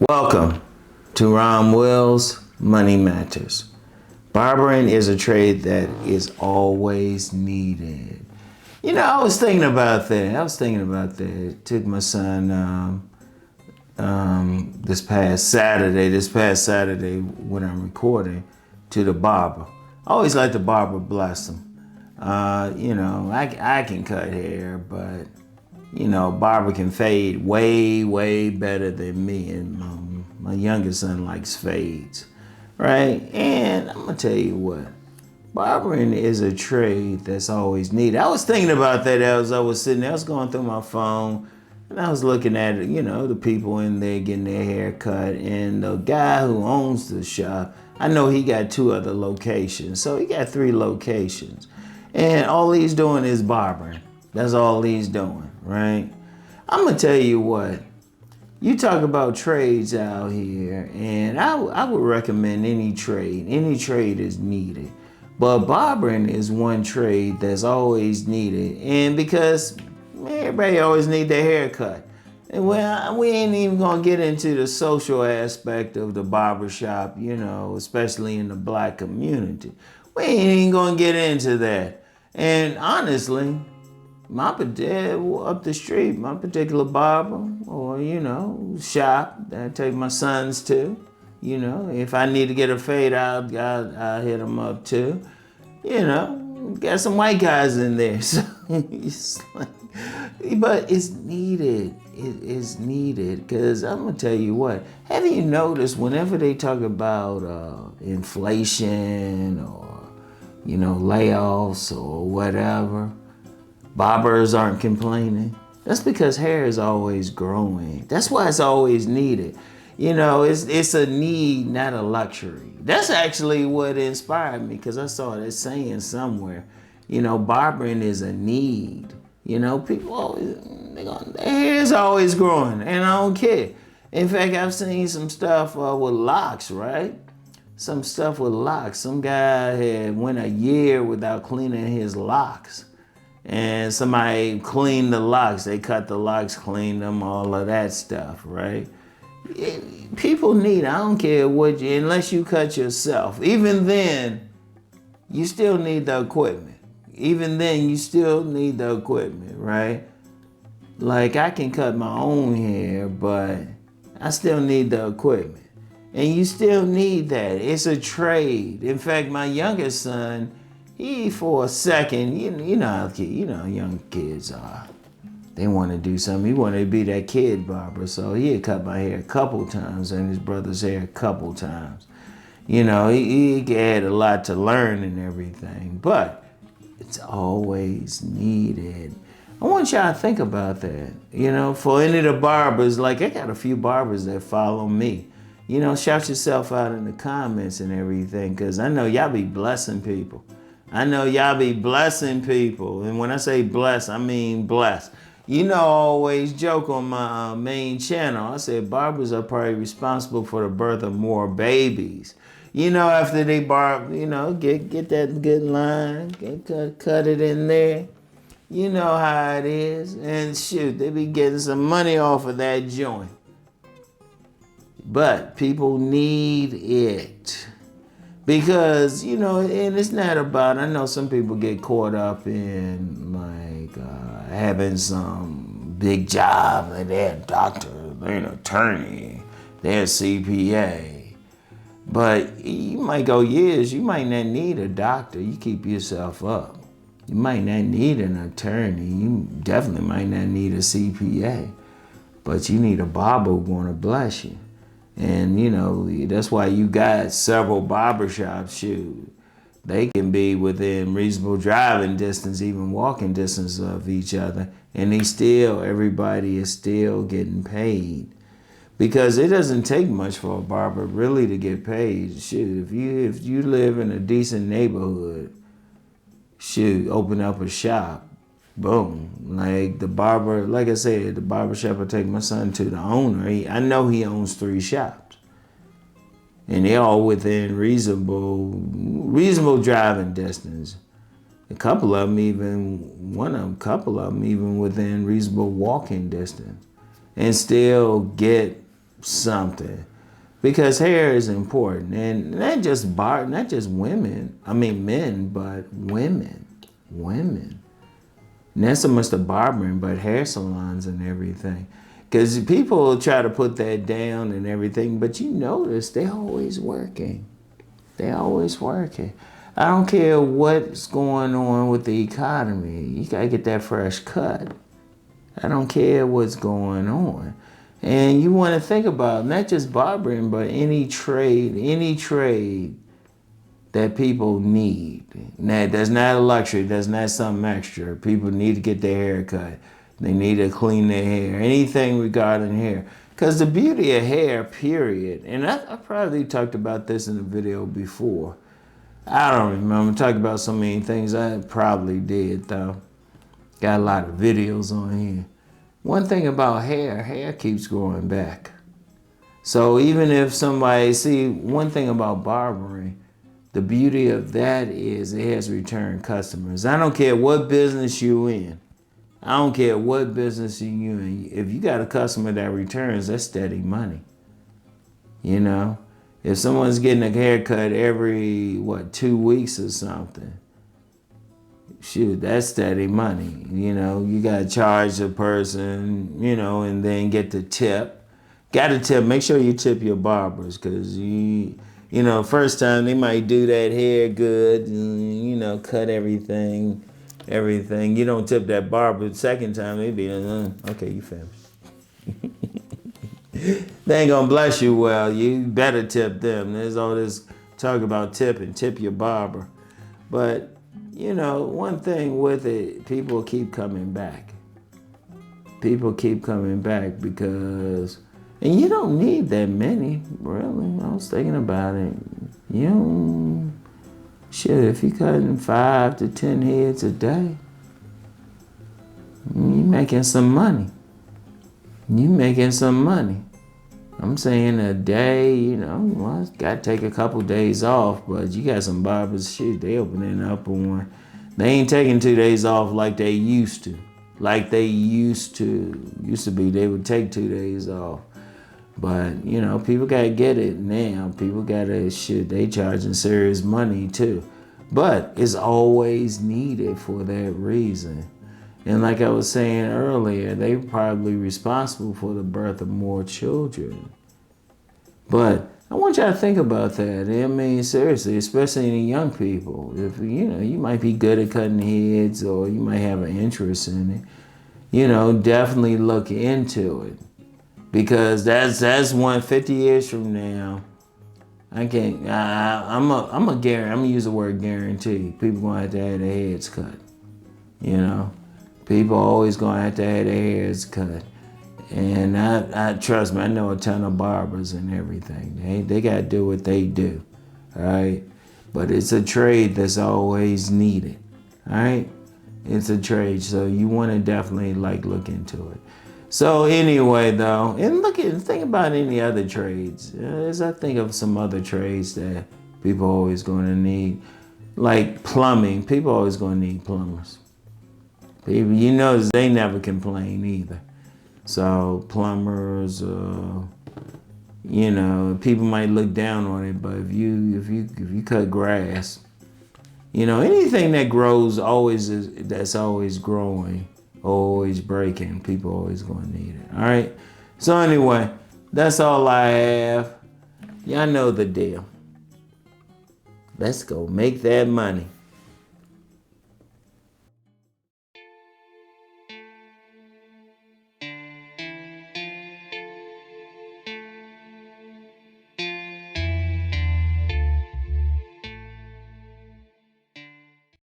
Welcome to Rom Wills Money Matters. Barbering is a trade that is always needed. I was thinking about that. Took my son this past Saturday when I'm recording, to the barber. I always like the barber bless him. I can cut hair, but barber can fade way better than me, and my youngest son likes fades, right? And I'm gonna tell you what, barbering is a trade that's always needed. I was thinking about that as I was sitting there. I was going through my phone, and I was looking at the people in there getting their hair cut, and the guy who owns the shop, I know he got 2 other locations, so he got 3 locations, and all he's doing is barbering. That's all he's doing, right? I'm gonna tell you what, you talk about trades out here, and I would recommend any trade. Any trade is needed. But barbering is one trade that's always needed. And because everybody always need their hair cut. And we ain't even gonna get into the social aspect of the barbershop, especially in the black community. We ain't even gonna get into that. And honestly, up the street, my particular barber or, shop that I take my sons to, if I need to get a fade out, I'll hit them up too. Got some white guys in there. So but it's needed. It is needed, because I'm going to tell you what, have you noticed whenever they talk about inflation or, layoffs or whatever, barbers aren't complaining? That's because hair is always growing. That's why it's always needed. It's a need, not a luxury. That's actually what inspired me, because I saw that saying somewhere. Barbering is a need. People always, their hair is always growing, and I don't care. In fact, I've seen some stuff with locks, right? Some stuff with locks. Some guy had went a year without cleaning his locks. And somebody cleaned the locks. They cut the locks, cleaned them, all of that stuff, right? People need, I don't care unless you cut yourself. Even then, you still need the equipment. Right? Like, I can cut my own hair, but I still need the equipment. And you still need that. It's a trade. In fact, my youngest son, he, for a second, you know how young kids are. They want to do something. He wanted to be that kid barber, so he had cut my hair a couple times and his brother's hair a couple times. He had a lot to learn and everything, but it's always needed. I want y'all to think about that. For any of the barbers, like, I got a few barbers that follow me. Shout yourself out in the comments and everything, because I know y'all be blessing people. And when I say bless, I mean bless. I always joke on my main channel. I said barbers are probably responsible for the birth of more babies. After they barb, get that good line, cut it in there. You know how it is. And shoot, they be getting some money off of that joint. But people need it. Because, and it's not about, I know some people get caught up in, like, having some big job, like they're a doctor, they're an attorney, they're a CPA. But you might go years, you might not need a doctor, you keep yourself up. You might not need an attorney, you definitely might not need a CPA. But you need a barber who's gonna bless you. And that's why you got several barbershops. Shoot, they can be within reasonable driving distance, even walking distance of each other, and everybody is still getting paid. Because it doesn't take much for a barber really to get paid. Shoot, if you live in a decent neighborhood, shoot, open up a shop, boom. Like the barber, like I said, the barbershop I take my son to, the owner, I know he owns 3 shops. And they're all within reasonable driving distance. A couple of them even within reasonable walking distance. And still get something. Because hair is important, and not just women. I mean men, but women. Not so much the barbering, but hair salons and everything. Because people try to put that down and everything, but you notice they're always working. They're always working. I don't care what's going on with the economy. You gotta get that fresh cut. I don't care what's going on. And you want to think about not just barbering, but any trade that people need. Now, that's not a luxury. That's not something extra. People need to get their hair cut. They need to clean their hair. Anything regarding hair. Because the beauty of hair, period. And I probably talked about this in a video before. I don't remember talking about so many things. I probably did, though. Got a lot of videos on here. One thing about hair keeps growing back. So even if somebody, see, one thing about barbering, the beauty of that is it has return customers. I don't care what business you in. I don't care what business you in. If you got a customer that returns, that's steady money. You know? If someone's getting a haircut every, 2 weeks or something, shoot, that's steady money. You know, you got to charge the person, and then get the tip. Got to tip. Make sure you tip your barbers because, first time they might do that hair good, cut everything. You don't tip that barber. Second time, they be, okay, you finished. They ain't going to bless you well. You better tip them. There's all this talk about tipping. Tip your barber. But one thing with it, people keep coming back. People keep coming back because, and you don't need that many, really. I was thinking about it. If you're cutting 5 to 10 heads a day, you're making some money. I'm saying a day, got to take a couple days off, but you got some barbers, shit, they opening up on. They ain't taking 2 days off like they used to. Used to be, they would take 2 days off. But, people got to get it now. People got to, they charging serious money too. But it's always needed for that reason. And like I was saying earlier, they probably responsible for the birth of more children. But I want y'all to think about that. I mean, seriously, especially in young people. If, you might be good at cutting heads or you might have an interest in it, definitely look into it. Because that's 150 years from now. I'm gonna use the word guarantee. People gonna have to have their heads cut. People always gonna have to have their hairs cut. And I trust me, I know a ton of barbers and everything. They gotta do what they do. All right? But it's a trade that's always needed. All right? It's a trade, so you wanna definitely look into it. So anyway, though, and think about any other trades. As I think of some other trades that people are always going to need, like plumbing. People are always going to need plumbers. People, they never complain either. So plumbers, people might look down on it, but if you cut grass, anything that grows that's always growing. Always breaking. People always gonna need it. All right. So anyway, that's all I have. Y'all know the deal. Let's go make that money.